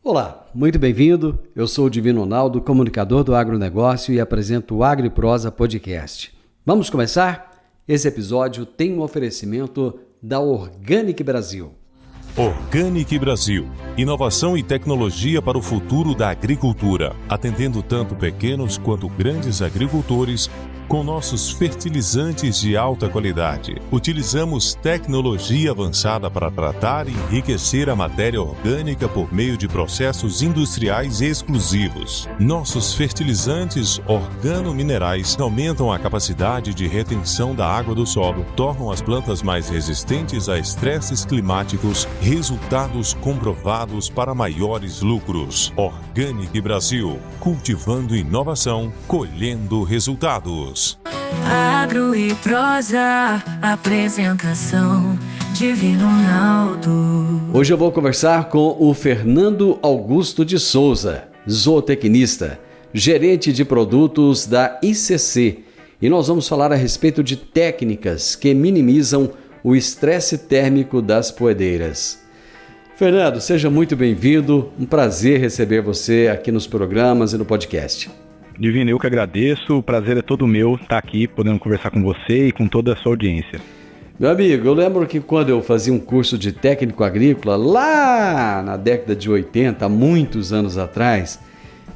Olá, muito bem-vindo. Eu sou o Divino Ronaldo, comunicador do agronegócio e apresento o AgriProsa Podcast. Vamos começar? Esse episódio tem um oferecimento da Organic Brasil. Organic Brasil. Inovação e tecnologia para o futuro da agricultura, atendendo tanto pequenos quanto grandes agricultores com nossos fertilizantes de alta qualidade. Utilizamos tecnologia avançada para tratar e enriquecer a matéria orgânica por meio de processos industriais exclusivos. Nossos fertilizantes organominerais aumentam a capacidade de retenção da água do solo, tornam as plantas mais resistentes a estresses climáticos, resultados comprovados para maiores lucros. Organic Brasil, cultivando inovação, colhendo resultados. Agro e Prosa, apresentação Divino Ronaldo. Hoje eu vou conversar com o Fernando Augusto de Souza, zootecnista, gerente de produtos da ICC, e nós vamos falar a respeito de técnicas que minimizam o estresse térmico das poedeiras. Fernando, seja muito bem-vindo, um prazer receber você aqui nos programas e no podcast. Divino, eu que agradeço, o prazer é todo meu estar aqui podendo conversar com você e com toda a sua audiência. Meu amigo, eu lembro que quando eu fazia um curso de técnico agrícola, lá na década de 80, há muitos anos atrás,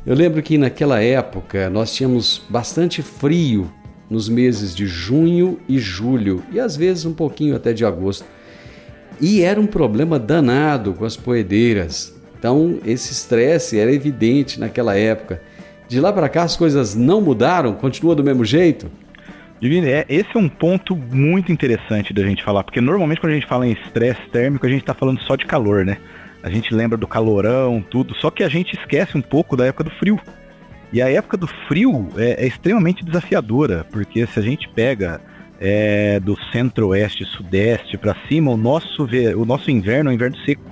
eu lembro que naquela época nós tínhamos bastante frio nos meses de junho e julho, e às vezes um pouquinho até de agosto. E era um problema danado com as poedeiras. Então esse estresse era evidente naquela época. De lá para cá as coisas não mudaram? Continua do mesmo jeito? Divino, esse é um ponto muito interessante da gente falar, porque normalmente quando a gente fala em estresse térmico, a gente está falando só de calor, né? A gente lembra do calorão, tudo, só que a gente esquece um pouco da época do frio. E a época do frio é extremamente desafiadora, porque se a gente pega do centro-oeste, sudeste para cima, o nosso inverno é um inverno seco.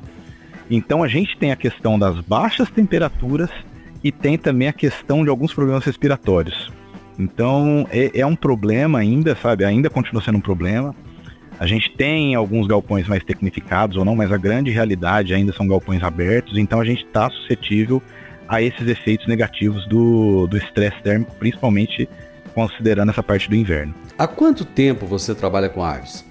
Então a gente tem a questão das baixas temperaturas e tem também a questão de alguns problemas respiratórios. Então é um problema ainda, sabe? Ainda continua sendo um problema. A gente tem alguns galpões mais tecnificados ou não, mas a grande realidade ainda são galpões abertos, então a gente está suscetível a esses efeitos negativos do estresse térmico, principalmente considerando essa parte do inverno. Há quanto tempo você trabalha com aves?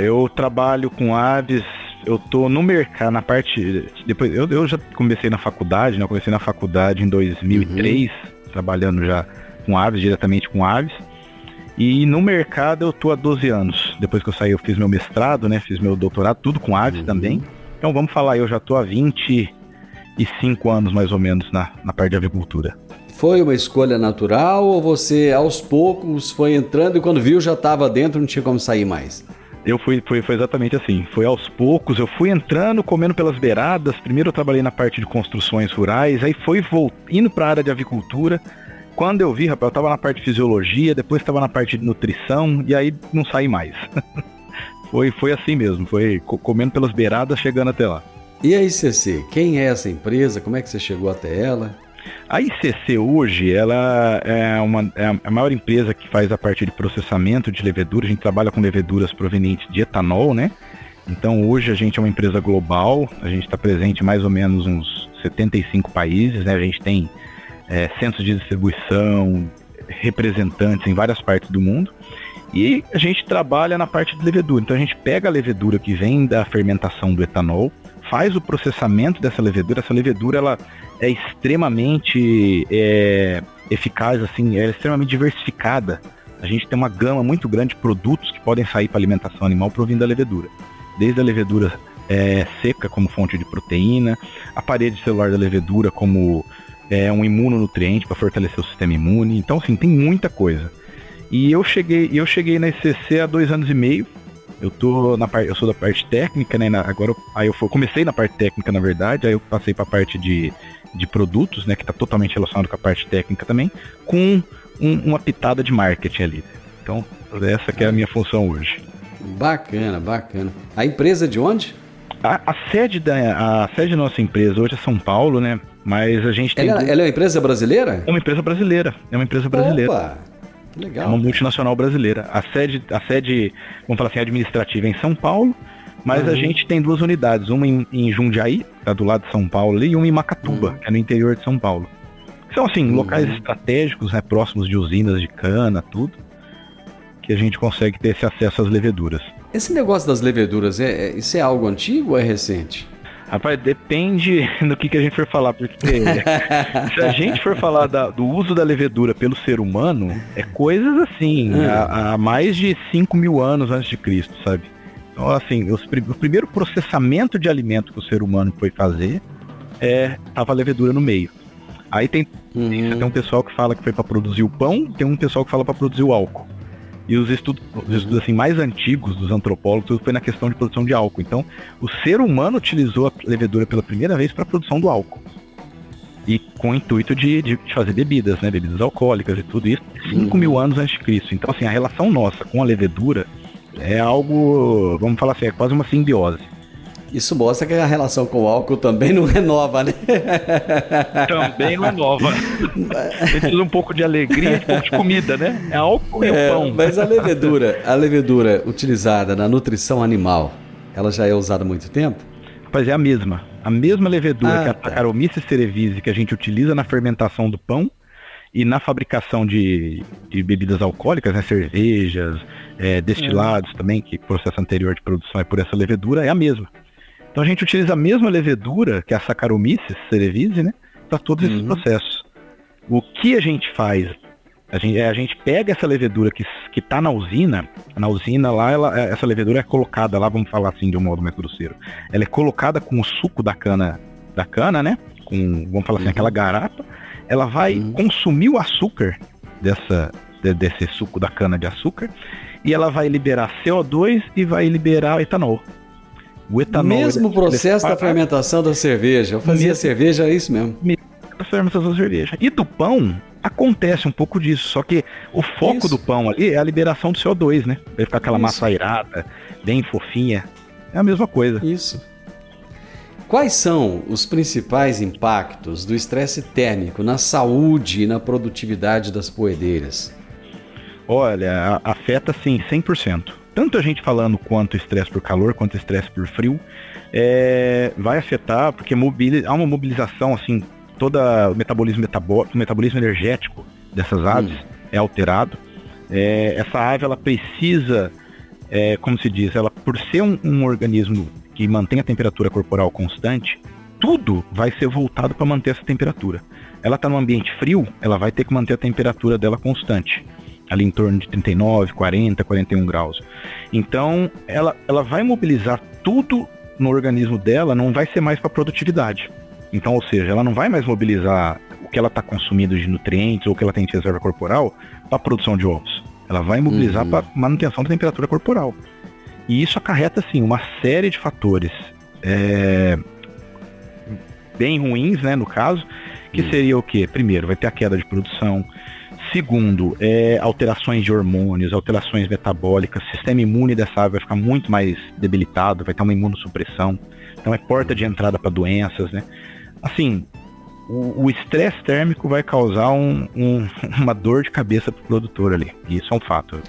Eu trabalho com aves. Eu tô no mercado, na parte... Depois, eu já comecei na faculdade, né? Eu comecei na faculdade em 2003, trabalhando já com aves, diretamente com aves. E no mercado eu tô há 12 anos. Depois que eu saí, eu fiz meu mestrado, né? Fiz meu doutorado, tudo com aves também. Então vamos falar, eu já tô há 25 anos mais ou menos na parte de avicultura. Foi uma escolha natural ou você aos poucos foi entrando e quando viu já estava dentro, não tinha como sair mais? Foi exatamente assim, foi aos poucos, eu fui entrando, comendo pelas beiradas. Primeiro eu trabalhei na parte de construções rurais, aí indo para a área de avicultura. Quando eu vi, rapaz, eu estava na parte de fisiologia, depois estava na parte de nutrição, e aí não saí mais. Foi assim mesmo, foi comendo pelas beiradas, chegando até lá. E a ICC, quem é essa empresa, como é que você chegou até ela? A ICC hoje, ela é a maior empresa que faz a parte de processamento de levedura. A gente trabalha com leveduras provenientes de etanol, né? Então hoje a gente é uma empresa global, a gente está presente em mais ou menos uns 75 países, né? A gente tem centros de distribuição, representantes em várias partes do mundo. E a gente trabalha na parte de levedura. Então a gente pega a levedura que vem da fermentação do etanol, faz o processamento dessa levedura. Essa levedura ela é extremamente eficaz, assim, é extremamente diversificada. A gente tem uma gama muito grande de produtos que podem sair para alimentação animal provindo da levedura. Desde a levedura seca como fonte de proteína, a parede celular da levedura como um imunonutriente para fortalecer o sistema imune. Então, assim, tem muita coisa. E eu cheguei na ICC há 2 anos e meio. Eu sou da parte técnica, né? Comecei na parte técnica, na verdade, aí eu passei para a parte de produtos, né? Que está totalmente relacionado com a parte técnica também, com uma pitada de marketing ali. Então, essa que é a minha função hoje. Bacana, bacana. A empresa de onde? A sede da nossa empresa hoje é São Paulo, né? Mas a gente tem... Ela é uma empresa brasileira? É uma empresa brasileira. Opa! Legal. É uma multinacional brasileira. A sede, vamos falar assim, administrativa é em São Paulo, Mas a gente tem 2 unidades, uma em Jundiaí, tá do lado de São Paulo ali, e uma em Macatuba, que é no interior de São Paulo. São, assim, locais estratégicos, né, próximos de usinas de cana, tudo, que a gente consegue ter esse acesso às leveduras. Esse negócio das leveduras, isso é algo antigo ou é recente? Rapaz, depende do que a gente for falar, porque se a gente for falar do uso da levedura pelo ser humano, é coisas assim, há mais de 5.000 anos antes de Cristo, sabe? Então, assim, o primeiro processamento de alimento que o ser humano foi fazer tava a levedura no meio. Aí tem um pessoal que fala que foi para produzir o pão, tem um pessoal que fala para produzir o álcool. E os estudos assim, mais antigos dos antropólogos foi na questão de produção de álcool. Então, o ser humano utilizou a levedura pela primeira vez para a produção do álcool. E com o intuito de fazer bebidas, né? Bebidas alcoólicas e tudo isso, 5.000 anos antes de Cristo. Então, assim, a relação nossa com a levedura é algo, vamos falar assim, é quase uma simbiose. Isso mostra que a relação com o álcool também não é nova, né? Também não é nova. Precisa um pouco de alegria e um pouco de comida, né? É álcool e o pão. Mas a levedura utilizada na nutrição animal, ela já é usada há muito tempo? Rapaz, é a mesma. A mesma levedura que a Saccharomyces cerevisiae que a gente utiliza na fermentação do pão e na fabricação de bebidas alcoólicas, né? Cervejas, destilados também, que o processo anterior de produção é por essa levedura, é a mesma. Então a gente utiliza a mesma levedura, que é a Saccharomyces cerevisiae, né, para todos esses processos. O que a gente faz? A gente pega essa levedura que está na usina lá, essa levedura é colocada lá, vamos falar assim de um modo mais grosseiro, ela é colocada com o suco da cana, né, vamos falar assim, aquela garapa, ela vai consumir o açúcar desse suco da cana de açúcar, e ela vai liberar CO2 e vai liberar etanol. O etanol, mesmo processo da fermentação da cerveja. Eu fazia cerveja, é isso mesmo. Da fermentação da cerveja. E do pão, acontece um pouco disso. Só que o foco do pão ali é a liberação do CO2, né? Vai ficar aquela massa airada, bem fofinha. É a mesma coisa. Isso. Quais são os principais impactos do estresse térmico na saúde e na produtividade das poedeiras? Olha, afeta sim 100%. Tanto a gente falando quanto estresse por calor, quanto estresse por frio, vai afetar, porque há uma mobilização, assim, todo o metabolismo energético dessas aves é alterado. Essa ave, ela precisa, como se diz, ela por ser um organismo que mantém a temperatura corporal constante, tudo vai ser voltado para manter essa temperatura. Ela está num ambiente frio, ela vai ter que manter a temperatura dela constante, ali em torno de 39, 40, 41 graus. Então, ela vai mobilizar tudo no organismo dela, não vai ser mais para produtividade. Então, ou seja, ela não vai mais mobilizar o que ela está consumindo de nutrientes ou o que ela tem de reserva corporal para a produção de ovos. Ela vai mobilizar para manutenção da temperatura corporal. E isso acarreta, assim, uma série de fatores bem ruins, né, no caso, que seria o quê? Primeiro, vai ter a queda de produção. Segundo, alterações de hormônios, alterações metabólicas, o sistema imune dessa ave vai ficar muito mais debilitado, vai ter uma imunossupressão, então é porta de entrada para doenças, né? Assim, o estresse térmico vai causar uma dor de cabeça para o produtor ali, e isso é um fato.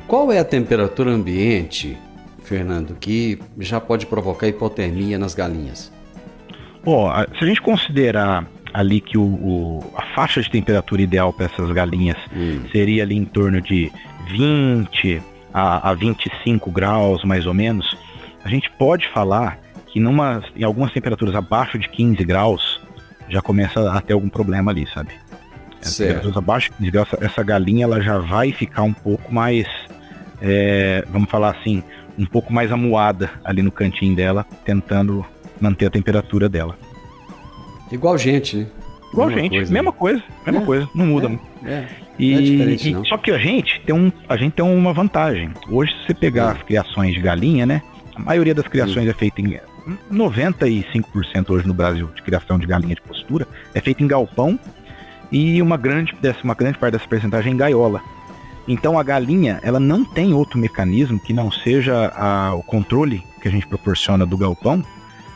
Qual é a temperatura ambiente, Fernando, que já pode provocar hipotermia nas galinhas? Se a gente considerar ali que a faixa de temperatura ideal para essas galinhas seria ali em torno de 20 a 25 graus, mais ou menos, a gente pode falar que em algumas temperaturas abaixo de 15 graus já começa a ter algum problema ali, sabe? Temperaturas abaixo de 15 graus, essa galinha ela já vai ficar um pouco mais, vamos falar assim, um pouco mais amuada ali no cantinho dela, tentando manter a temperatura dela. Igual gente, né? Igual gente, mesma coisa, não muda. Só que a gente tem uma vantagem. Hoje, se você pegar as criações de galinha, né? A maioria das criações é feita em 95% hoje no Brasil de criação de galinha de postura é feita em galpão e uma grande parte dessa porcentagem em gaiola. Então a galinha, ela não tem outro mecanismo que não seja o controle que a gente proporciona do galpão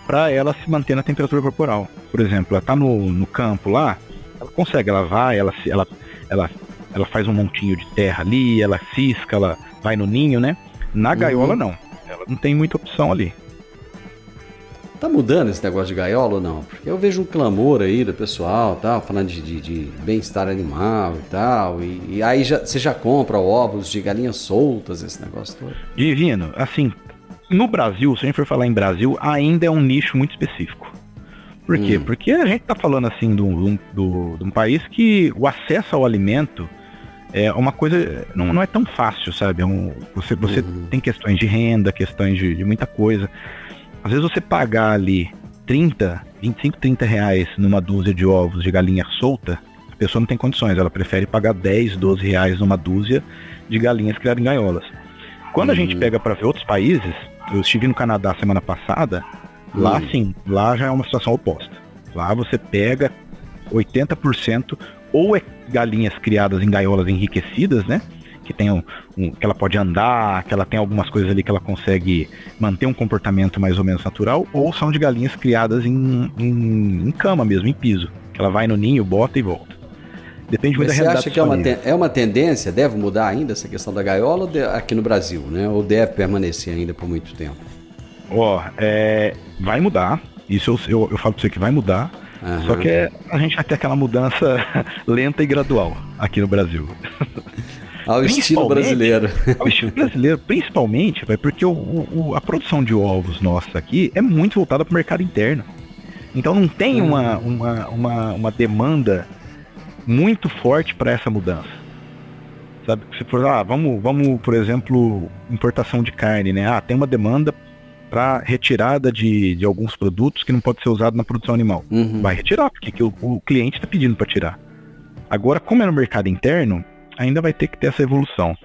para ela se manter na temperatura corporal. Por exemplo, ela tá no campo lá, ela consegue, ela vai, ela faz um montinho de terra ali, ela cisca, ela vai no ninho, né? Na gaiola não. Ela não tem muita opção ali. Tá mudando esse negócio de gaiola ou não? Porque eu vejo um clamor aí do pessoal, tal, falando de bem-estar animal e tal, e aí você já compra ovos de galinhas soltas, esse negócio todo. Divino, assim, no Brasil, se a gente for falar em Brasil, ainda é um nicho muito específico. Por quê? Porque a gente tá falando assim de um país que o acesso ao alimento é uma coisa, não é tão fácil, sabe? Você tem questões de renda, questões de muita coisa. Às vezes você pagar ali 25, 30 reais numa dúzia de ovos de galinha solta, a pessoa não tem condições, ela prefere pagar 10, 12 reais numa dúzia de galinhas criadas em gaiolas. Quando a gente pega para ver outros países, eu estive no Canadá semana passada, lá sim, lá já é uma situação oposta. Lá você pega 80% ou é galinhas criadas em gaiolas enriquecidas, né? Que tem que ela pode andar, que ela tem algumas coisas ali que ela consegue manter um comportamento mais ou menos natural, ou são de galinhas criadas em cama mesmo, em piso, que ela vai no ninho, bota e volta. Depende muito da realidade. Você acha que é uma tendência, deve mudar ainda essa questão da gaiola aqui no Brasil, né? Ou deve permanecer ainda por muito tempo? Vai mudar, isso eu falo pra você que vai mudar, só que a gente vai ter aquela mudança lenta e gradual aqui no Brasil. Ao estilo brasileiro. Ao estilo brasileiro, principalmente, porque a produção de ovos nossa aqui é muito voltada para o mercado interno. Então não tem uma demanda muito forte para essa mudança. Sabe? Se for, vamos, por exemplo, importação de carne, né? Tem uma demanda para retirada de alguns produtos que não pode ser usado na produção animal. Vai retirar, porque o cliente está pedindo para tirar. Agora, como é no mercado interno, ainda vai ter que ter essa evolução.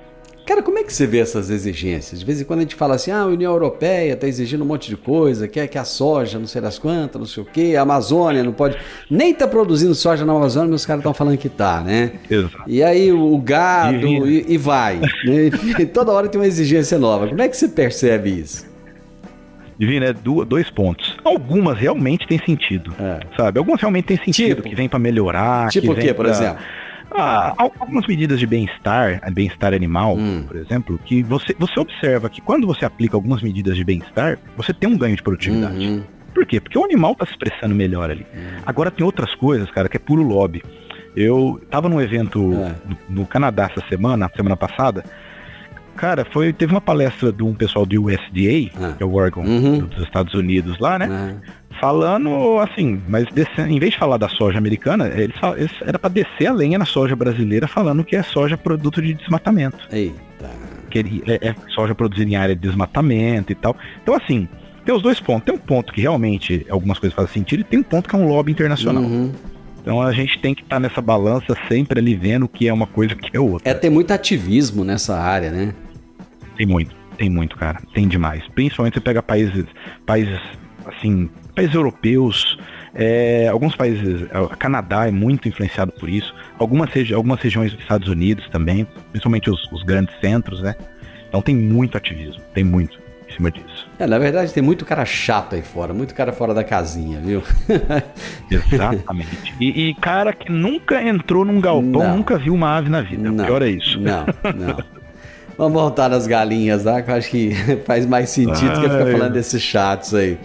Cara, como é que você vê essas exigências? De vez em quando a gente fala assim, a União Europeia está exigindo um monte de coisa, quer que a soja, não sei das quantas, não sei o quê, a Amazônia não pode... Nem tá produzindo soja na Amazônia, mas os caras estão falando que tá, né? Exato. E aí o gado e vai. Né? E toda hora tem uma exigência nova. Como é que você percebe isso? Divino, é 2 pontos. Algumas realmente têm sentido, sabe? Algumas realmente têm sentido, que vem para melhorar. Tipo o quê, por exemplo? Algumas medidas de bem-estar animal, por exemplo, que você observa que quando você aplica algumas medidas de bem-estar, você tem um ganho de produtividade. Por quê? Porque o animal está se expressando melhor ali. Agora tem outras coisas, cara, que é puro lobby. Eu tava num evento no Canadá essa semana passada. Cara, teve uma palestra de um pessoal do USDA, que é o órgão dos Estados Unidos lá, né? Falando assim, mas em vez de falar da soja americana, eles era para descer a lenha na soja brasileira, falando que é soja produto de desmatamento. Eita. Que é soja produzida em área de desmatamento e tal. Então, assim, tem os 2 pontos. Tem um ponto que realmente algumas coisas fazem sentido e tem um ponto que é um lobby internacional. Então a gente tem que estar nessa balança sempre ali vendo o que é uma coisa e o que é outra. Tem muito ativismo nessa área, né? Tem muito, cara. Tem demais. Principalmente você pega países assim, países europeus, alguns países, o Canadá é muito influenciado por isso, algumas regiões dos Estados Unidos também, principalmente os grandes centros, né? Então tem muito ativismo, tem muito em cima disso. Na verdade tem muito cara chato aí fora, muito cara fora da casinha, viu? Exatamente. E cara que nunca entrou num galpão, nunca viu uma ave na vida. O pior é isso. Não. Vamos voltar nas galinhas, tá? Que eu acho que faz mais sentido que ficar falando desses chatos aí.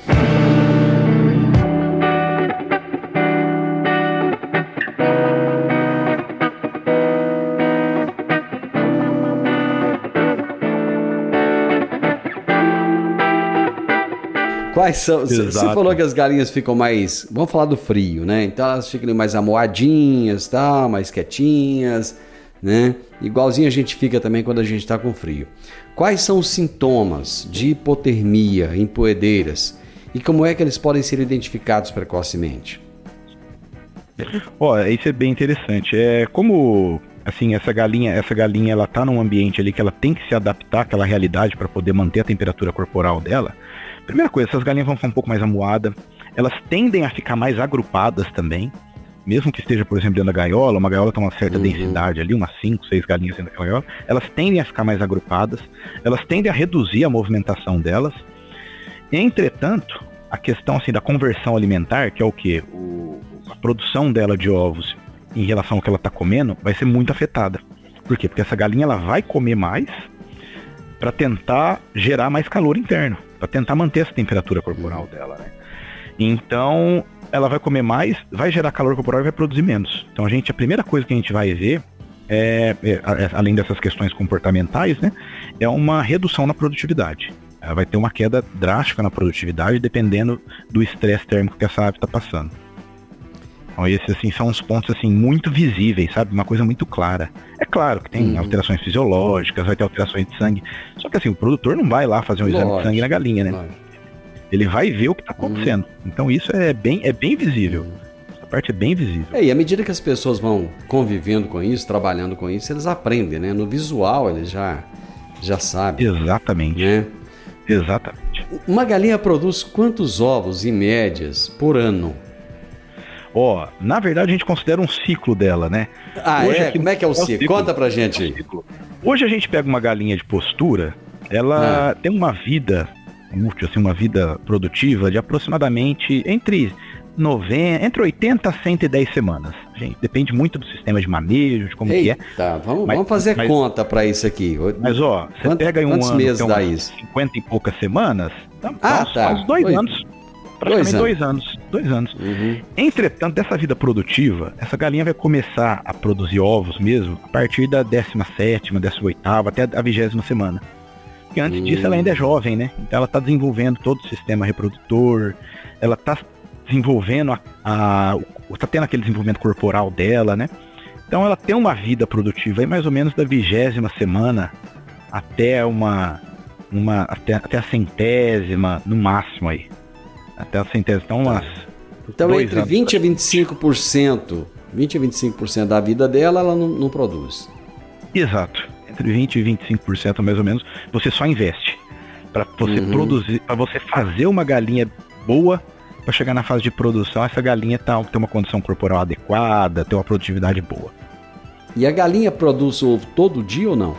Quais são? Você falou que as galinhas ficam mais... Vamos falar do frio, né? Então elas ficam mais amoadinhas, tá? Mais quietinhas, né? Igualzinho a gente fica também quando a gente está com frio. Quais são os sintomas de hipotermia em poedeiras e como é que eles podem ser identificados precocemente? Isso é bem interessante. Como assim, essa galinha ela tá num ambiente ali que ela tem que se adaptar àquela realidade para poder manter a temperatura corporal dela. Primeira coisa, essas galinhas vão ficar um pouco mais amuadas, elas tendem a ficar mais agrupadas também, mesmo que esteja, por exemplo, dentro da gaiola, uma gaiola tem uma certa densidade ali, umas 5, 6 galinhas dentro da gaiola, elas tendem a ficar mais agrupadas, elas tendem a reduzir a movimentação delas. Entretanto, a questão assim, da conversão alimentar, que é o quê? A produção dela de ovos em relação ao que ela está comendo, vai ser muito afetada. Por quê? Porque essa galinha ela vai comer mais, para tentar gerar mais calor interno, para tentar manter essa temperatura corporal dela, né? Então, ela vai comer mais, vai gerar calor corporal e vai produzir menos. Então, a primeira coisa que a gente vai ver, além dessas questões comportamentais, né, é uma redução na produtividade. Ela vai ter uma queda drástica na produtividade, dependendo do estresse térmico que essa ave está passando. Então, esses assim, são uns pontos assim, muito visíveis, sabe? Uma coisa muito clara. É claro que tem alterações fisiológicas, vai ter alterações de sangue. Só que assim, o produtor não vai lá fazer um exame de sangue na galinha, né? Ele vai ver o que está acontecendo. Então isso é bem visível. Essa parte é bem visível. E à medida que as pessoas vão convivendo com isso, trabalhando com isso, eles aprendem, né? No visual eles já sabem. Exatamente. Né? Exatamente. Uma galinha produz quantos ovos em médias por ano? Na verdade a gente considera um ciclo dela, né? Hoje como é que é o ciclo? Conta pra gente aí. Hoje a gente pega uma galinha de postura, ela tem uma vida útil, assim, uma vida produtiva de aproximadamente entre 80 a 110 semanas. Gente, depende muito do sistema de manejo, de como que é. Vamos fazer conta pra isso aqui. Mas você pega em um ano, meses dá isso? 50 e poucas semanas, faz 2 anos. Praticamente 2 anos. 2 anos. Entretanto, dessa vida produtiva, essa galinha vai começar a produzir ovos mesmo a partir da 17ª, 18ª, até a 20ª semana. Porque antes disso ela ainda é jovem, né? Então ela está desenvolvendo todo o sistema reprodutor, ela está desenvolvendo está tendo aquele desenvolvimento corporal dela, né? Então ela tem uma vida produtiva aí mais ou menos da 20ª semana até até a 100ª, no máximo aí. Até a 100ª, então entre 20% a 25% da vida dela, ela não produz. Exato. Entre 20% e 25% mais ou menos, você só investe. Para você produzir, para você fazer uma galinha boa, para chegar na fase de produção, essa galinha ter uma condição corporal adequada, ter uma produtividade boa. E a galinha produz ovo todo dia ou não?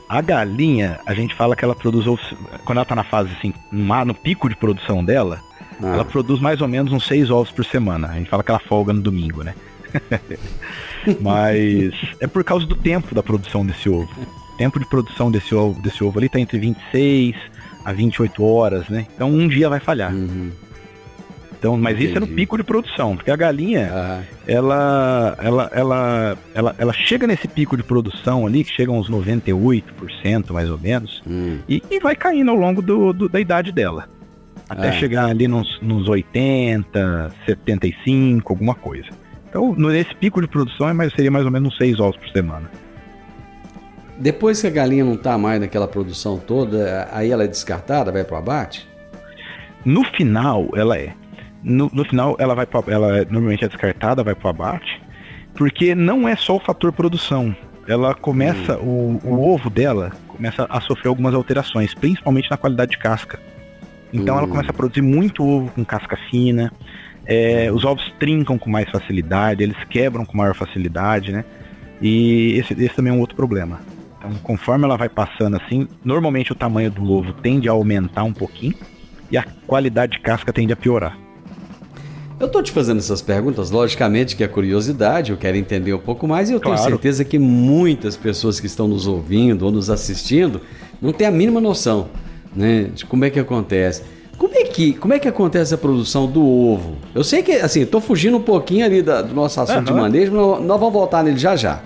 A galinha, a gente fala que ela produz ovo, quando ela tá na fase assim, no pico de produção dela, ela produz mais ou menos uns 6 ovos por semana. A gente fala que ela folga no domingo, né? Mas é por causa do tempo da produção desse ovo. O tempo de produção desse ovo ali tá entre 26 a 28 horas, né? Então um dia vai falhar. Então, mas isso é no pico de produção, porque a galinha, ela chega nesse pico de produção ali, que chega a uns 98% mais ou menos, e vai caindo ao longo da idade dela. Até chegar ali nos 80, 75, alguma coisa. Então, nesse pico de produção seria mais ou menos uns 6 ovos por semana. Depois que a galinha não está mais naquela produção toda, aí ela é descartada, vai para o abate? No final, ela é. No final, ela normalmente é descartada, vai para o abate, porque não é só o fator produção. Ela começa, o ovo dela começa a sofrer algumas alterações, principalmente na qualidade de casca. Então ela começa a produzir muito ovo com casca fina, os ovos trincam com mais facilidade, eles quebram com maior facilidade, né? E esse também é um outro problema. Então, conforme ela vai passando assim, normalmente o tamanho do ovo tende a aumentar um pouquinho e a qualidade de casca tende a piorar. Eu tô te fazendo essas perguntas, logicamente que é curiosidade, eu quero entender um pouco mais e eu tenho certeza que muitas pessoas que estão nos ouvindo ou nos assistindo não têm a mínima noção, né, de como é que acontece. Como é que acontece a produção do ovo? Eu sei que, assim, estou fugindo um pouquinho ali do nosso assunto de manejo, mas nós vamos voltar nele já.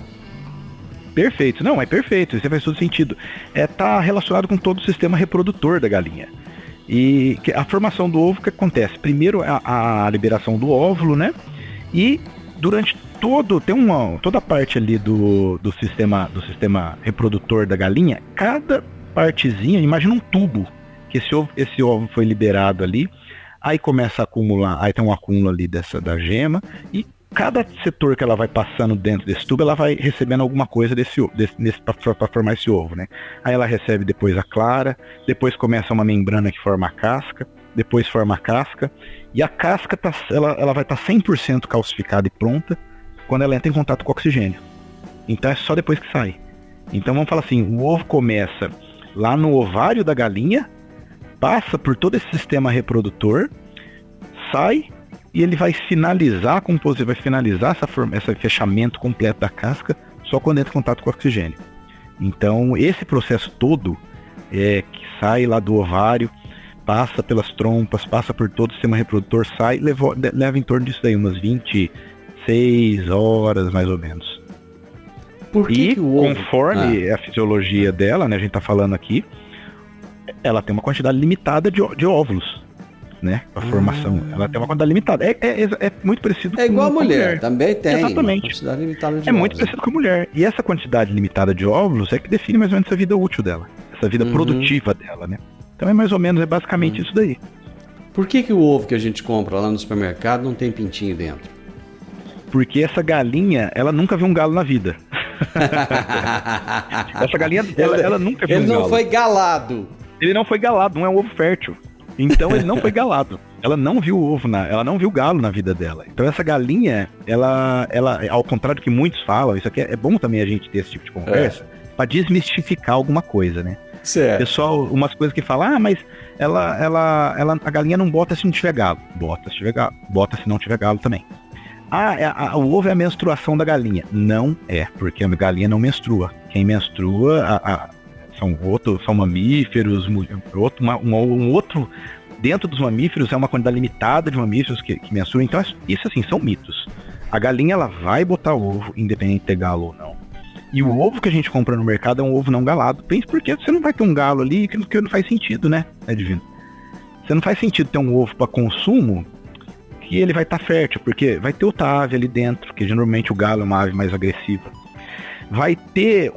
Perfeito, não, é perfeito, isso faz todo sentido. Tá relacionado com todo o sistema reprodutor da galinha. E a formação do ovo, o que acontece? Primeiro a liberação do óvulo, né? E durante toda a parte ali do sistema reprodutor da galinha, cada partezinha, imagina um tubo, que esse ovo foi liberado ali, aí começa a acumular, aí tem um acúmulo ali da gema, e cada setor que ela vai passando dentro desse tubo, ela vai recebendo alguma coisa para formar esse ovo, né? Aí ela recebe depois a clara, depois começa uma membrana que forma a casca, depois forma a casca, e a casca ela vai estar 100% calcificada e pronta quando ela entra em contato com o oxigênio. Então é só depois que sai. Então vamos falar assim, o ovo começa lá no ovário da galinha, passa por todo esse sistema reprodutor, sai, e ele vai finalizar esse fechamento completo da casca só quando entra em contato com o oxigênio. Então, esse processo todo que sai lá do ovário, passa pelas trompas, passa por todo o sistema reprodutor, sai, leva em torno disso daí, umas 26 horas, mais ou menos. Por que que o ovo... conforme a fisiologia dela, né, a gente tá falando aqui, ela tem uma quantidade limitada de óvulos, né, a formação. Ela tem uma quantidade limitada. É muito parecido com igual a mulher. Mulher, também tem. Exatamente. Uma quantidade limitada de É ovos, muito parecido com a mulher. E essa quantidade limitada de óvulos é que define mais ou menos a vida útil dela. Essa vida produtiva dela, né? Então é basicamente isso daí. Por que que o ovo que a gente compra lá no supermercado não tem pintinho dentro? Porque essa galinha, ela nunca viu um galo na vida. Essa galinha, ela nunca viu um galo. Ele não foi galado. Ele não foi galado, não é um ovo fértil. Então ele não foi galado. Ela não viu o ovo, ela não viu o galo na vida dela. Então essa galinha, ela ao contrário do que muitos falam, isso aqui é bom também a gente ter esse tipo de conversa, pra desmistificar alguma coisa, né? Certo. Pessoal, umas coisas que falam, mas a galinha não bota se não tiver galo. Bota se tiver galo. Bota se não tiver galo também. O ovo é a menstruação da galinha. Não é, porque a galinha não menstrua. Quem menstrua são mamíferos, um outro. Dentro dos mamíferos é uma quantidade limitada de mamíferos que menstruam. Então, isso assim, são mitos. A galinha, ela vai botar ovo, independente de ter galo ou não. E o ovo que a gente compra no mercado é um ovo não galado. Pense porque você não vai ter um galo ali, que não faz sentido, né, Divino? Você não faz sentido ter um ovo para consumo que ele vai estar fértil, porque vai ter outra ave ali dentro, que geralmente o galo é uma ave mais agressiva. Vai ter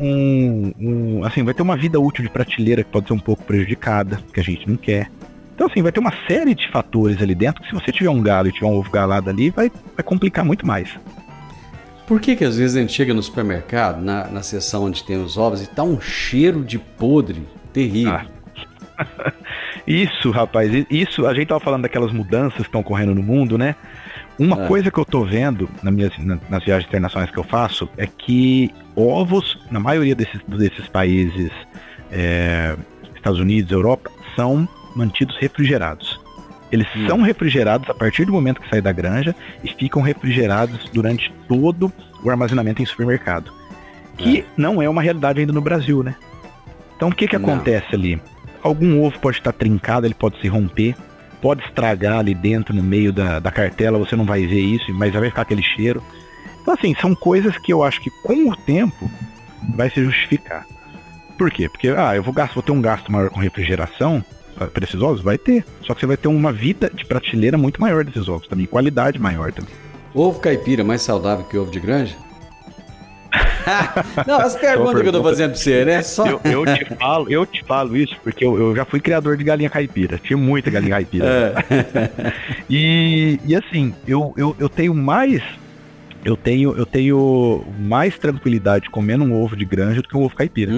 vai ter uma vida útil de prateleira que pode ser um pouco prejudicada, que a gente não quer. Então, assim, vai ter uma série de fatores ali dentro que se você tiver um galo e tiver um ovo galado ali, vai complicar muito mais. Por que que às vezes a gente chega no supermercado, na seção onde tem os ovos, e tá um cheiro de podre terrível? Isso, rapaz, isso, a gente tava falando daquelas mudanças que estão ocorrendo no mundo, né? Uma coisa que eu tô vendo nas viagens internacionais que eu faço é que ovos, na maioria desses países, Estados Unidos, Europa, são mantidos refrigerados. Eles são refrigerados a partir do momento que saem da granja e ficam refrigerados durante todo o armazenamento em supermercado. Que não é uma realidade ainda no Brasil, né? Então o que acontece ali? Algum ovo pode estar trincado, ele pode se romper, pode estragar ali dentro, no meio da cartela, você não vai ver isso, mas vai ficar aquele cheiro. Então assim, são coisas que eu acho que com o tempo vai se justificar. Por quê? Porque eu vou ter um gasto maior com refrigeração para esses ovos? Vai ter. Só que você vai ter uma vida de prateleira muito maior desses ovos também, qualidade maior também. Ovo caipira é mais saudável que ovo de granja? Não, as perguntas que eu tô fazendo pra você, né? Eu te falo isso porque eu já fui criador de galinha caipira. Tinha muita galinha caipira. E assim, eu tenho mais tranquilidade comendo um ovo de granja do que um ovo caipira.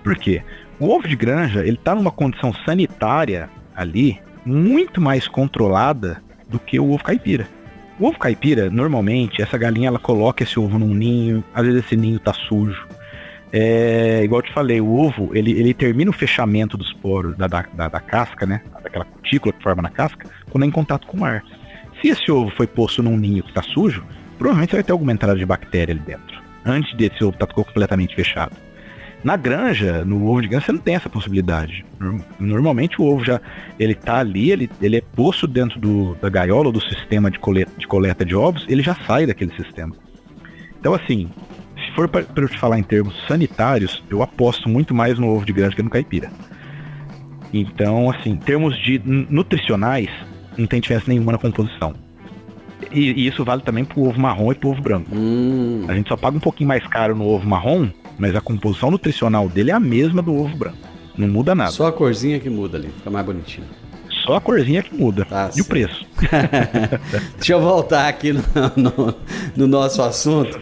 Por quê? O ovo de granja, ele tá numa condição sanitária ali muito mais controlada do que o ovo caipira. O ovo caipira, normalmente, essa galinha, ela coloca esse ovo num ninho, às vezes esse ninho tá sujo. Igual eu te falei, o ovo, ele termina o fechamento dos poros da casca, né? Daquela cutícula que forma na casca, quando é em contato com o ar. Se esse ovo foi posto num ninho que tá sujo, provavelmente você vai ter alguma entrada de bactéria ali dentro, antes desse ovo estar completamente fechado. Na granja, no ovo de granja, você não tem essa possibilidade. Normalmente o ovo ele tá ali, ele é posto dentro da gaiola ou do sistema de coleta de ovos, ele já sai daquele sistema. Então assim, se for para eu te falar em termos sanitários, eu aposto muito mais no ovo de granja que no caipira. Então assim, em termos de nutricionais, não tem diferença nenhuma na composição. E isso vale também pro ovo marrom e pro ovo branco. A gente só paga um pouquinho mais caro no ovo marrom, mas a composição nutricional dele é a mesma do ovo branco. Não muda nada. Só a corzinha que muda ali, fica mais bonitinho. Só a corzinha que muda. Tá, e o preço. Deixa eu voltar aqui no nosso assunto.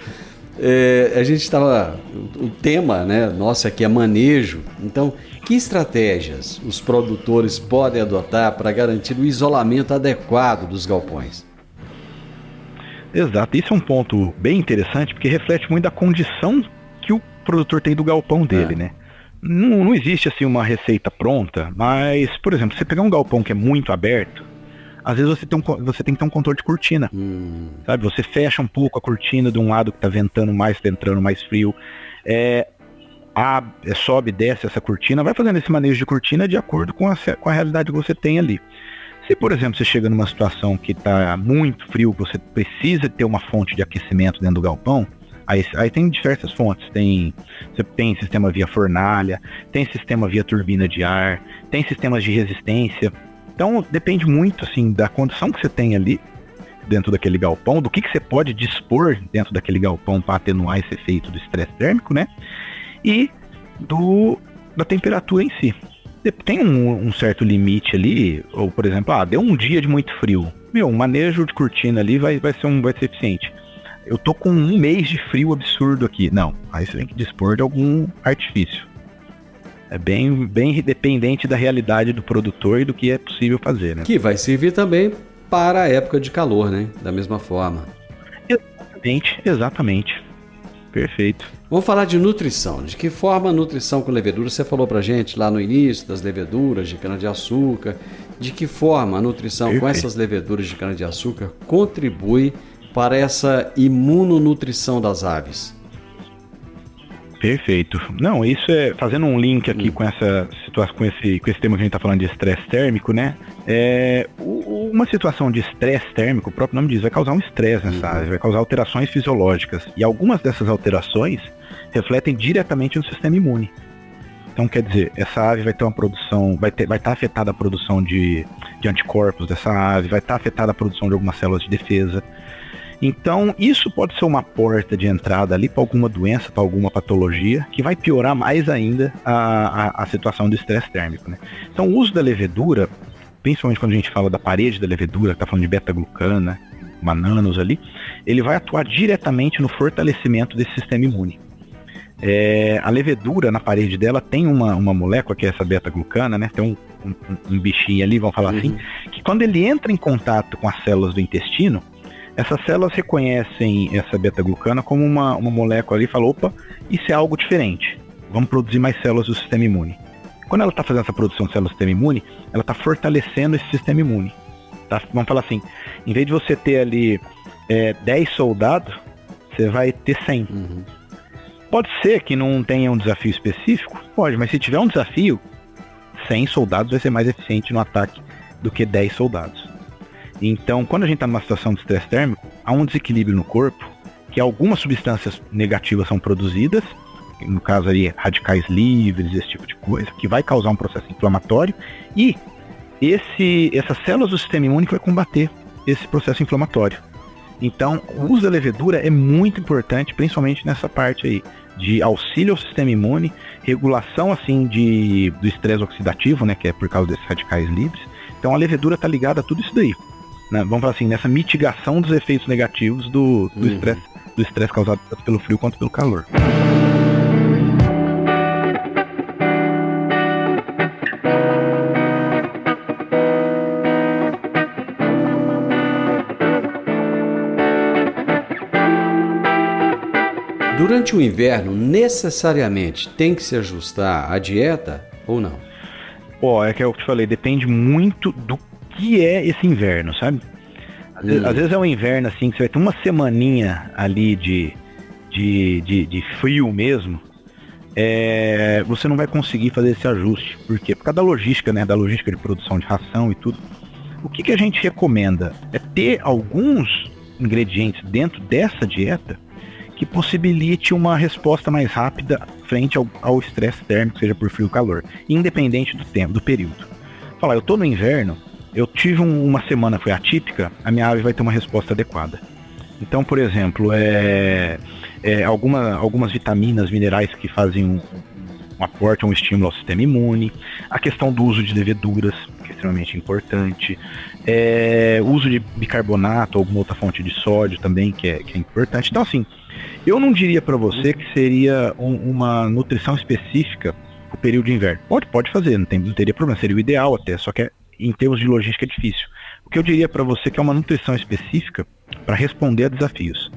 A gente estava... O tema, né, nosso aqui é manejo. Então, que estratégias os produtores podem adotar para garantir o isolamento adequado dos galpões? Exato. Isso é um ponto bem interessante, porque reflete muito a condição que o produtor tem do galpão dele, né? Não existe assim uma receita pronta, mas, por exemplo, você pegar um galpão que é muito aberto, às vezes você tem que ter um controle de cortina, sabe? Você fecha um pouco a cortina de um lado que tá ventando mais, tá entrando mais frio. sobe, desce essa cortina, vai fazendo esse manejo de cortina de acordo com a realidade que você tem ali. Se, por exemplo, você chega numa situação que está muito frio, que você precisa ter uma fonte de aquecimento dentro do galpão, aí tem diversas fontes. Você tem sistema via fornalha, tem sistema via turbina de ar, tem sistemas de resistência. Então, depende muito assim, da condição que você tem ali dentro daquele galpão, do que você pode dispor dentro daquele galpão para atenuar esse efeito do estresse térmico, né? E da temperatura em si. Tem um certo limite ali, ou por exemplo, deu um dia de muito frio. Um manejo de cortina ali vai ser eficiente. Eu tô com um mês de frio absurdo aqui. Não, aí você tem que dispor de algum artifício. É bem dependente da realidade do produtor e do que é possível fazer, né? Que vai servir também para a época de calor, né? Da mesma forma. Exatamente. Perfeito. Vamos falar de nutrição. De que forma a nutrição com levedura? Você falou pra gente lá no início das leveduras de cana-de-açúcar. De que forma a nutrição com essas leveduras de cana-de-açúcar contribui para essa imunonutrição das aves? Perfeito. Não, isso é fazendo um link aqui com essa situação, com esse tema que a gente está falando de estresse térmico, né? Uma situação de estresse térmico, o próprio nome diz, vai causar um estresse nessa ave, vai causar alterações fisiológicas. E algumas dessas alterações refletem diretamente no sistema imune. Então, quer dizer, essa ave vai ter uma produção, vai estar afetada a produção de anticorpos dessa ave, vai estar afetada a produção de algumas células de defesa. Então, isso pode ser uma porta de entrada ali para alguma doença, para alguma patologia, que vai piorar mais ainda a situação do estresse térmico, né? Então, o uso da levedura, principalmente quando a gente fala da parede da levedura, que está falando de beta-glucana, mananos ali, ele vai atuar diretamente no fortalecimento desse sistema imune. A levedura, na parede dela, tem uma molécula, que é essa beta-glucana, né? Tem um bichinho ali, vamos falar assim, que quando ele entra em contato com as células do intestino, essas células reconhecem essa beta-glucana como uma molécula ali e falam, opa, isso é algo diferente, vamos produzir mais células do sistema imune. Quando ela está fazendo essa produção de células do sistema imune, ela está fortalecendo esse sistema imune. Tá? Vamos falar assim, em vez de você ter ali 10 soldados, você vai ter 100. Pode ser que não tenha um desafio específico? Pode, mas se tiver um desafio, 100 soldados vai ser mais eficiente no ataque do que 10 soldados. Então, quando a gente está numa situação de estresse térmico, há um desequilíbrio no corpo, que algumas substâncias negativas são produzidas, no caso aí radicais livres, esse tipo de coisa, que vai causar um processo inflamatório, e essas células do sistema imune que vai combater esse processo inflamatório. Então, o uso da levedura é muito importante, principalmente nessa parte aí, de auxílio ao sistema imune, regulação assim do estresse oxidativo, né, que é por causa desses radicais livres. Então, a levedura está ligada a tudo isso daí. Vamos falar assim, nessa mitigação dos efeitos negativos do estresse causado tanto pelo frio quanto pelo calor. Durante o inverno, necessariamente tem que se ajustar a dieta ou não? É que eu te falei, depende muito do que é esse inverno, sabe? Às vezes é um inverno assim, que você vai ter uma semaninha ali de frio mesmo, você não vai conseguir fazer esse ajuste. Por quê? Por causa da logística, né? Da logística de produção de ração e tudo. O que a gente recomenda é ter alguns ingredientes dentro dessa dieta que possibilite uma resposta mais rápida frente ao estresse térmico, seja por frio ou calor, independente do tempo, do período. Eu tô no inverno, eu tive uma semana foi atípica, a minha ave vai ter uma resposta adequada. Então, por exemplo, algumas vitaminas, minerais que fazem um aporte, um estímulo ao sistema imune, a questão do uso de leveduras, que é extremamente importante, o uso de bicarbonato, alguma outra fonte de sódio também, que é importante. Então, assim, eu não diria para você que seria uma nutrição específica para o período de inverno. Pode fazer, não teria problema, seria o ideal até, só que em termos de logística é difícil. O que eu diria para você que é uma nutrição específica para responder a desafios.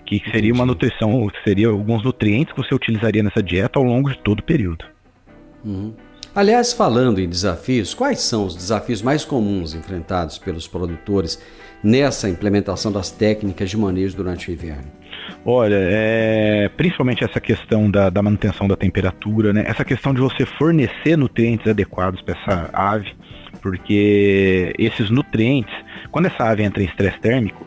Que seria uma nutrição, seria alguns nutrientes que você utilizaria nessa dieta ao longo de todo o período. Aliás, falando em desafios, quais são os desafios mais comuns enfrentados pelos produtores nessa implementação das técnicas de manejo durante o inverno? Olha, principalmente essa questão da manutenção da temperatura, né? Essa questão de você fornecer nutrientes adequados para essa ave, porque esses nutrientes, quando essa ave entra em estresse térmico,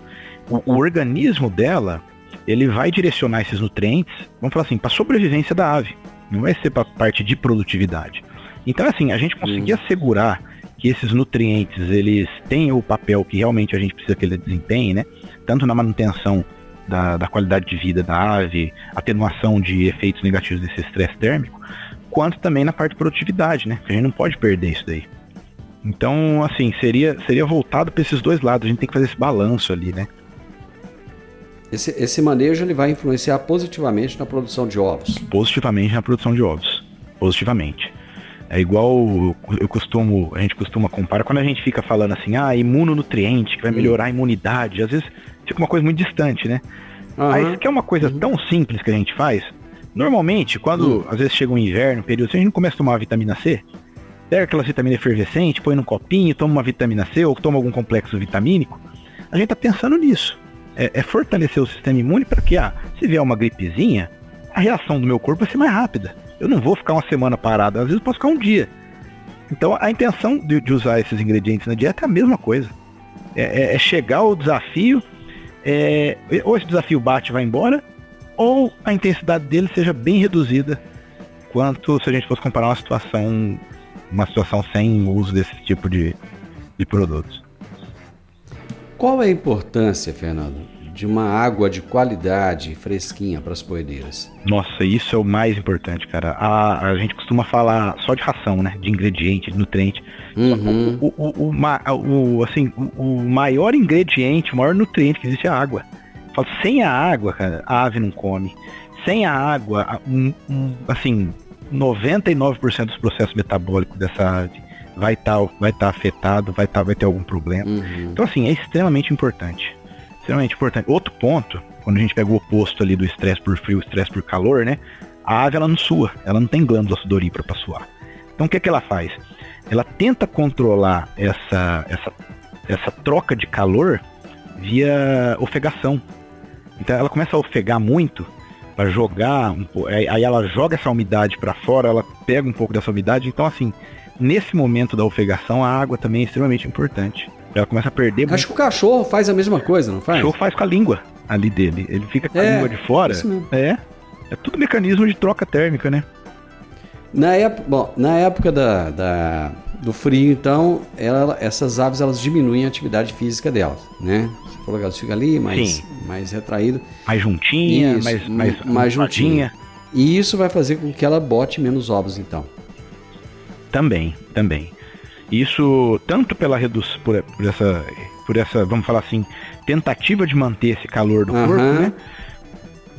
o organismo dela, ele vai direcionar esses nutrientes, vamos falar assim, para a sobrevivência da ave, não vai ser para a parte de produtividade. Então, assim, a gente conseguir assegurar que esses nutrientes, eles têm o papel que realmente a gente precisa que eles desempenhem, né? Tanto na manutenção da qualidade de vida da ave, atenuação de efeitos negativos desse estresse térmico, quanto também na parte de produtividade, né? A gente não pode perder isso daí. Então, assim, seria voltado para esses dois lados, a gente tem que fazer esse balanço ali, né? Esse manejo ele vai influenciar positivamente na produção de ovos? Positivamente na produção de ovos, positivamente. É igual a gente costuma comparar, quando a gente fica falando assim, imunonutriente, que vai melhorar a imunidade, às vezes fica uma coisa muito distante, né? Mas que é uma coisa tão simples que a gente faz, normalmente, quando às vezes chega um inverno, período, se a gente não começa a tomar uma vitamina C, pega aquela vitamina efervescente, põe num copinho, toma uma vitamina C, ou toma algum complexo vitamínico, a gente tá pensando nisso. É fortalecer o sistema imune para que, se vier uma gripezinha, a reação do meu corpo vai ser mais rápida. Eu não vou ficar uma semana parado, às vezes eu posso ficar um dia. Então a intenção de usar esses ingredientes na dieta é a mesma coisa. É chegar ao desafio, ou esse desafio bate e vai embora, ou a intensidade dele seja bem reduzida, quanto se a gente fosse comparar uma situação sem o uso desse tipo de produtos. Qual é a importância, Fernando, de uma água de qualidade fresquinha para as poedeiras? Nossa, isso é o mais importante, cara. A gente costuma falar só de ração, né? De ingrediente, de nutriente. O maior ingrediente, o maior nutriente que existe é a água. Falo, sem a água, cara, a ave não come. Sem a água, 99% dos processos metabólicos dessa ave vai estar afetado, vai ter algum problema. Então, assim, é extremamente importante. Extremamente importante. Outro ponto, quando a gente pega o oposto ali do estresse por frio, estresse por calor, né? A ave, ela não sua, ela não tem glândula sudorípara para suar. Então, o que ela faz? Ela tenta controlar essa troca de calor via ofegação. Então, ela começa a ofegar muito para jogar, aí ela joga essa umidade para fora, ela pega um pouco dessa umidade. Então, assim, nesse momento da ofegação, a água também é extremamente importante. Ela começa a perder. Acho que o cachorro faz a mesma coisa, não faz? O cachorro faz com a língua ali dele. Ele fica com a língua de fora. É tudo mecanismo de troca térmica, né? Na época do frio, então, essas aves elas diminuem a atividade física delas, né? Você falou que elas ficam ali mais retraídas. Mais juntinha, mais juntinha. E isso vai fazer com que ela bote menos ovos, então. Também. Isso tanto pela redução, por essa, vamos falar assim, tentativa de manter esse calor do corpo, né?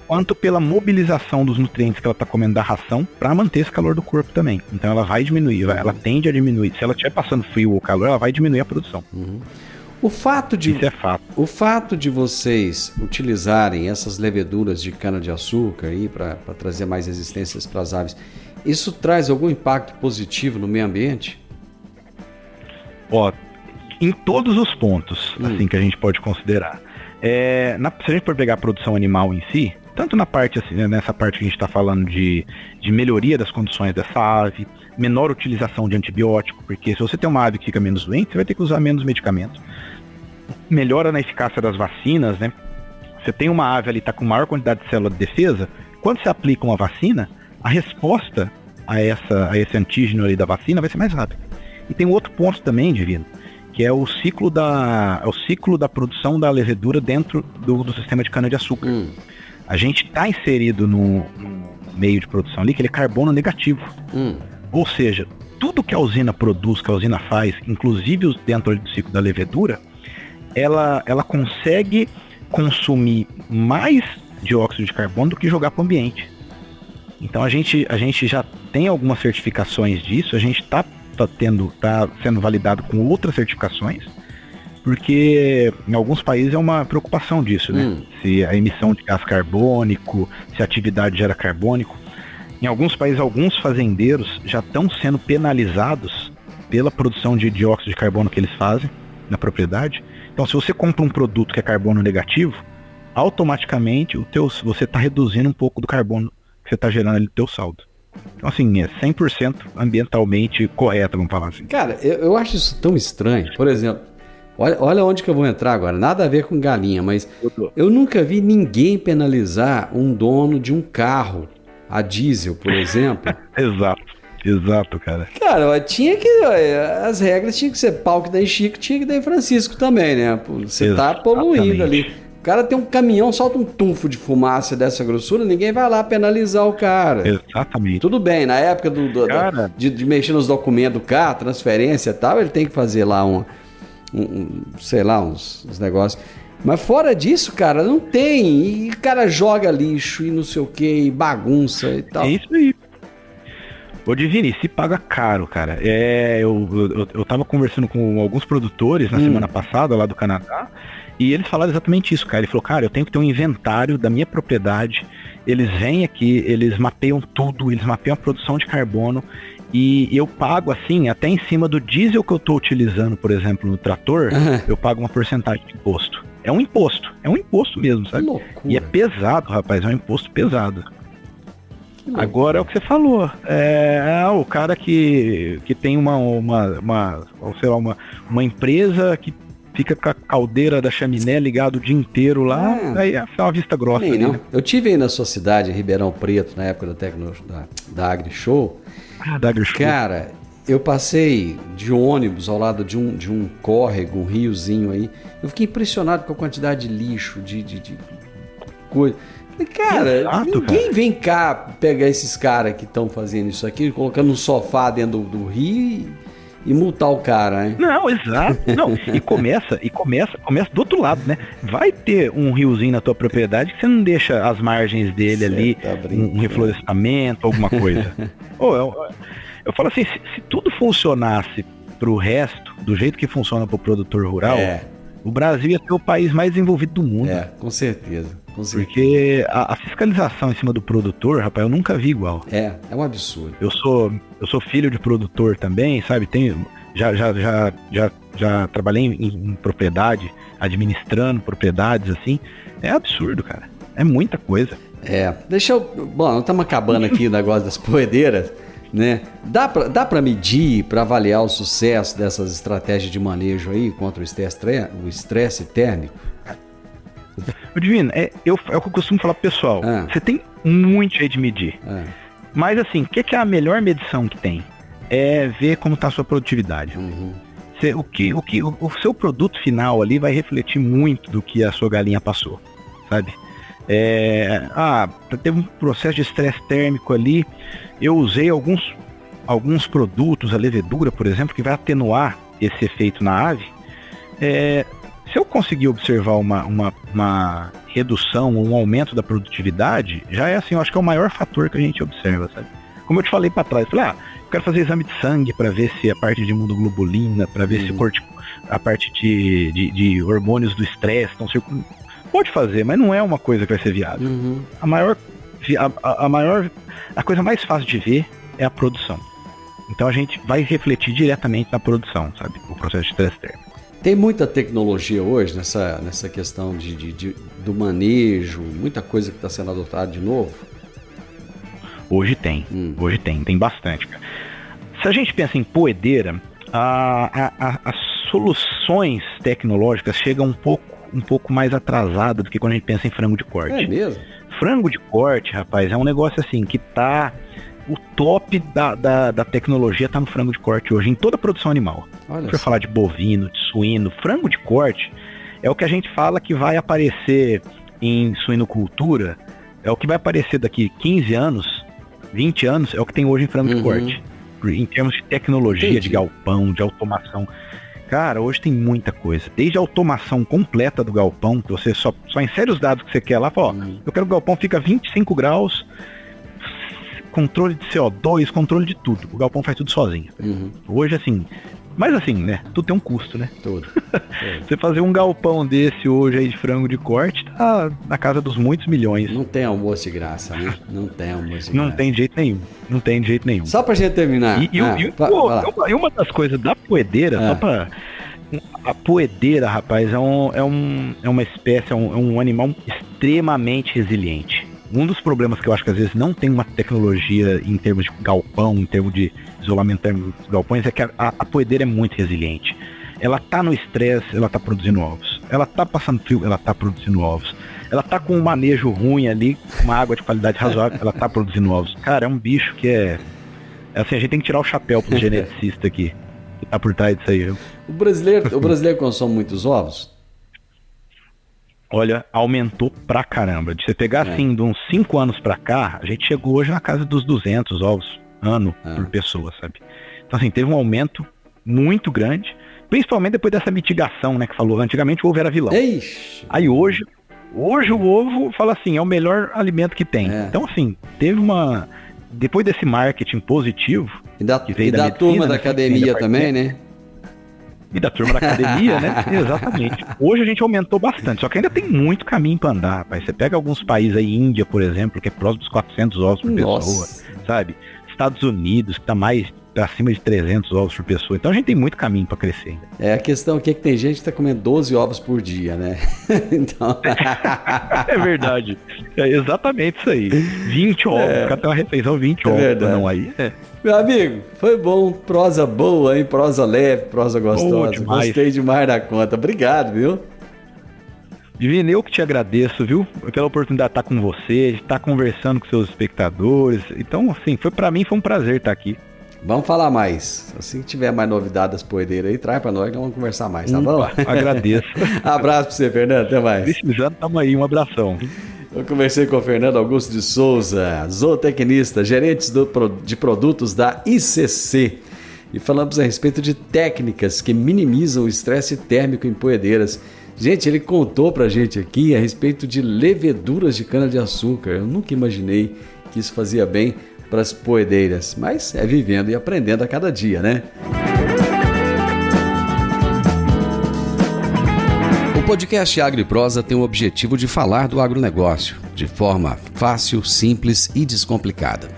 Quanto pela mobilização dos nutrientes que ela está comendo da ração para manter esse calor do corpo também. Então ela vai diminuir, ela tende a diminuir. Se ela estiver passando frio ou calor, ela vai diminuir a produção. Isso é fato. O fato de vocês utilizarem essas leveduras de cana-de-açúcar para trazer mais resistências para as aves, isso traz algum impacto positivo no meio ambiente? Em todos os pontos, assim, que a gente pode considerar. Se a gente for pegar a produção animal em si, tanto na parte, assim, nessa parte que a gente está falando de melhoria das condições dessa ave, menor utilização de antibiótico, porque se você tem uma ave que fica menos doente, você vai ter que usar menos medicamentos. Melhora na eficácia das vacinas, né? Você tem uma ave ali que está com maior quantidade de célula de defesa, quando você aplica uma vacina, a resposta a esse antígeno ali da vacina vai ser mais rápida. E tem um outro ponto também, Divino, que é o ciclo da produção da levedura dentro do sistema de cana-de-açúcar. A gente está inserido no meio de produção ali que ele é carbono negativo. Ou seja, tudo que a usina produz, que a usina faz, inclusive dentro do ciclo da levedura, ela consegue consumir mais dióxido de carbono do que jogar para o ambiente. Então a gente já tem algumas certificações disso, a gente está sendo validado com outras certificações, porque em alguns países é uma preocupação disso, né? Se a emissão de gás carbônico, se a atividade gera carbônico. Em alguns países, alguns fazendeiros já estão sendo penalizados pela produção de dióxido de carbono que eles fazem na propriedade. Então, se você compra um produto que é carbono negativo, automaticamente você está reduzindo um pouco do carbono que você está gerando ali no teu saldo. Então, assim, é 100% ambientalmente correto, vamos falar assim. Cara, eu acho isso tão estranho. Por exemplo, olha onde que eu vou entrar agora. Nada a ver com galinha, mas eu nunca vi ninguém penalizar um dono de um carro a diesel, por exemplo. Exato, cara. Cara, as regras tinham que ser pau que dá em Chico, tinha que dar em Francisco também, né? Você tá poluindo ali. O cara tem um caminhão, solta um tufo de fumaça dessa grossura, ninguém vai lá penalizar o cara. Exatamente. Tudo bem, na época de mexer nos documentos do carro, transferência e tal, ele tem que fazer lá sei lá, uns negócios. Mas fora disso, cara, não tem. E o cara joga lixo e não sei o que, e bagunça e tal. É isso aí. Ô Divini, se paga caro, cara. Eu tava conversando com alguns produtores na semana passada lá do Canadá, e eles falaram exatamente isso, cara. Ele falou, cara, eu tenho que ter um inventário da minha propriedade. Eles vêm aqui, eles mapeiam tudo, eles mapeiam a produção de carbono, e eu pago, assim, até em cima do diesel que eu tô utilizando, por exemplo, no trator, eu pago uma porcentagem de imposto. É um imposto mesmo, sabe? Loucura. E é pesado, rapaz, é um imposto pesado. Agora é o que você falou, o cara que tem uma empresa que fica com a caldeira da chaminé ligado o dia inteiro lá, aí é uma vista grossa. Ali, não. Né? Eu tive aí na sua cidade, em Ribeirão Preto, na época da AgriShow. Da AgriShow. Cara, eu passei de ônibus ao lado de um córrego, um riozinho aí. Eu fiquei impressionado com a quantidade de lixo, de coisa. Cara, ninguém vem cá pegar esses caras que estão fazendo isso aqui, colocando um sofá dentro do rio e multar o cara, né? Não, exato. Não, e começa do outro lado, né? Vai ter um riozinho na tua propriedade que você não deixa as margens dele ali, um reflorestamento, alguma coisa. Eu falo assim, se tudo funcionasse pro resto, do jeito que funciona pro produtor rural, o Brasil ia ser o país mais desenvolvido do mundo. Com certeza. Porque a fiscalização em cima do produtor, rapaz, eu nunca vi igual. É um absurdo. Eu sou filho de produtor também, sabe? Já trabalhei em propriedade, administrando propriedades, assim. É absurdo, cara. É muita coisa. Bom, nós estamos acabando aqui o negócio das poedeiras, né? Dá pra medir, pra avaliar o sucesso dessas estratégias de manejo aí contra o estresse térmico? Divino, é o que eu costumo falar pro pessoal. Você tem muito jeito de medir. Mas assim, o que é a melhor medição que tem? É ver como tá a sua produtividade. O seu produto final ali vai refletir muito do que a sua galinha passou, sabe? Teve um processo de estresse térmico ali, eu usei alguns produtos, a levedura, por exemplo, que vai atenuar esse efeito na ave. Se eu conseguir observar uma redução ou um aumento da produtividade, já é assim, eu acho que é o maior fator que a gente observa, sabe? Como eu te falei para trás, eu quero fazer exame de sangue para ver se a parte de imunoglobulina, para ver se a parte de hormônios do estresse estão circulando. Pode fazer, mas não é uma coisa que vai ser viável. A coisa mais fácil de ver é a produção. Então a gente vai refletir diretamente na produção, sabe? O processo de estresse térmico. Tem muita tecnologia hoje nessa questão do manejo, muita coisa que está sendo adotada de novo? Hoje tem bastante, cara. Se a gente pensa em poedeira, as soluções tecnológicas chegam um pouco mais atrasadas do que quando a gente pensa em frango de corte. É mesmo? Frango de corte, rapaz, é um negócio assim que tá... O top da tecnologia tá no frango de corte hoje, em toda a produção animal. Deixa eu falar de bovino, de suíno, frango de corte é o que a gente fala que vai aparecer em suinocultura, é o que vai aparecer daqui 15 anos, 20 anos, é o que tem hoje em frango de corte. Em termos de tecnologia, de galpão, de automação. Cara, hoje tem muita coisa. Desde a automação completa do galpão, que você só insere os dados que você quer lá, fala, eu quero que o galpão fica a 25 graus, controle de CO2, controle de tudo. O galpão faz tudo sozinho. Hoje, assim... Mas assim, né? Tudo tem um custo, né? Tudo. Você fazer um galpão desse hoje aí de frango de corte, tá na casa dos muitos milhões. Não tem almoço de graça, né? Não tem almoço de graça. Não tem de jeito nenhum. Só pra gente terminar. E uma das coisas da poedeira, só pra... A poedeira, rapaz, é uma espécie, é um animal extremamente resiliente. Um dos problemas que eu acho que às vezes não tem uma tecnologia em termos de galpão, em termos de isolamento térmico dos galpões, é que a poedeira é muito resiliente. Ela tá no estresse, ela tá produzindo ovos. Ela tá passando frio, ela tá produzindo ovos. Ela tá com um manejo ruim ali, uma água de qualidade razoável, ela tá produzindo ovos. Cara, é um bicho que é assim, a gente tem que tirar o chapéu pro geneticista aqui, que tá por trás disso aí, viu? O brasileiro consome muitos ovos? Olha, aumentou pra caramba. De você pegar assim, de uns 5 anos pra cá, a gente chegou hoje na casa dos 200 ovos ano por pessoa, sabe? Então assim, teve um aumento muito grande, principalmente depois dessa mitigação, né, que falou. Antigamente o ovo era vilão. Eixe. Aí hoje o ovo, fala assim, é o melhor alimento que tem. Então assim, teve uma... Depois desse marketing positivo... E da medicina, turma da academia também, né? E da turma da academia, né? Exatamente. Hoje a gente aumentou bastante, só que ainda tem muito caminho para andar, rapaz. Você pega alguns países aí, Índia, por exemplo, que é próximo dos 400 ovos por pessoa, sabe? Estados Unidos, que tá mais acima de 300 ovos por pessoa. Então a gente tem muito caminho para crescer ainda. A questão aqui é que tem gente que tá comendo 12 ovos por dia, né? Então... É verdade. É exatamente isso aí. 20 ovos. Cada tem uma refeição, 20 ovos. Verdade. Não, aí Meu amigo, foi bom. Prosa boa, hein? Prosa leve, prosa gostosa. Gostei demais da conta. Obrigado, viu? Divino, eu que te agradeço, viu? Pela oportunidade de estar com você, de estar conversando com seus espectadores. Então, assim, pra mim foi um prazer estar aqui. Vamos falar mais. Assim que tiver mais novidades das poedeiras aí, traz pra nós que nós vamos conversar mais, tá bom? Agradeço. Abraço pra você, Fernando. Até mais. Precisando, tamo aí. Um abração. Eu conversei com o Fernando Augusto de Souza, zootecnista, gerente de produtos da ICC. E falamos a respeito de técnicas que minimizam o estresse térmico em poedeiras. Gente, ele contou pra gente aqui a respeito de leveduras de cana-de-açúcar. Eu nunca imaginei que isso fazia bem para as poedeiras, mas é vivendo e aprendendo a cada dia, né? O podcast Agro e Prosa tem o objetivo de falar do agronegócio de forma fácil, simples e descomplicada.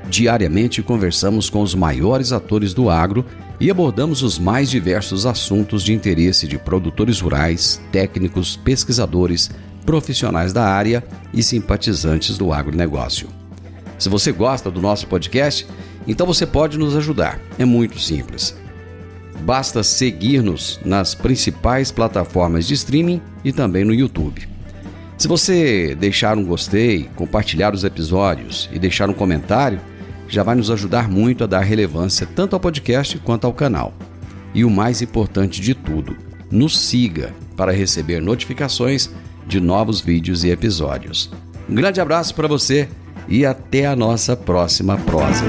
Diariamente conversamos com os maiores atores do agro e abordamos os mais diversos assuntos de interesse de produtores rurais, técnicos, pesquisadores, profissionais da área e simpatizantes do agronegócio. Se você gosta do nosso podcast, então você pode nos ajudar. É muito simples. Basta seguir-nos nas principais plataformas de streaming e também no YouTube. Se você deixar um gostei, compartilhar os episódios e deixar um comentário, já vai nos ajudar muito a dar relevância tanto ao podcast quanto ao canal. E o mais importante de tudo, nos siga para receber notificações de novos vídeos e episódios. Um grande abraço para você e até a nossa próxima prosa.